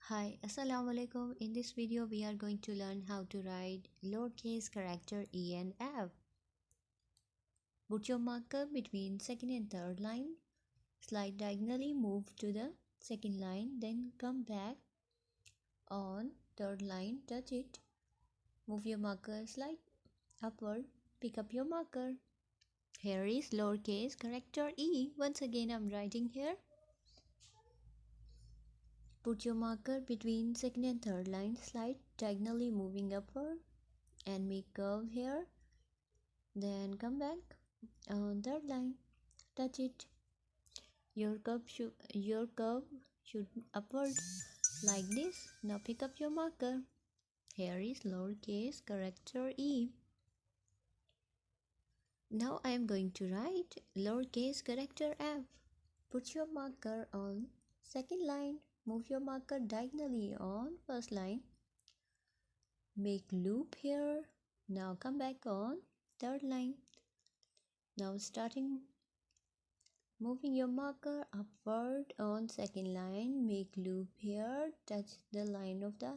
Hi, Assalamu alaikum. In this video, we are going to learn how to write lowercase character E and F. Put your marker between second and third line. Slide diagonally, move to the second line, then come back on third line, touch it. Move your marker, slide upward, pick up your marker. Here is lowercase character E. Once again, I'm writing here. Put your marker between second and third line, slide diagonally moving upward and make curve here. Then come back on third line, touch it. Your curve should upward like this. Now pick up your marker. Here is lowercase character E. Now I am going to write lowercase character F. Put your marker on second line. Move your marker diagonally on first line. Make loop here. Now come back on third line. Now moving your marker upward on second line, make loop here, touch the line of the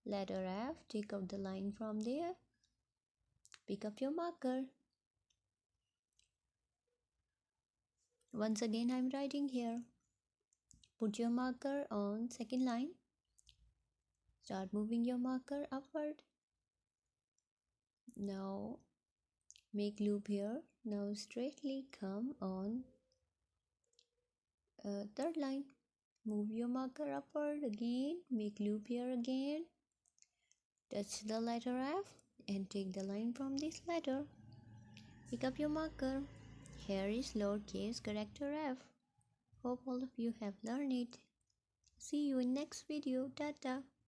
letter F, take out the line from there, pick up your marker. Once again I'm writing here. Put your marker on second line, start moving your marker upward. Now make loop here. Now straightly come on third line. Move your marker upward again, make loop here again, touch the letter F and take the line from this letter. Pick up your marker. Here is lowercase character F. Hope all of you have learned it. See you in next video. Tata.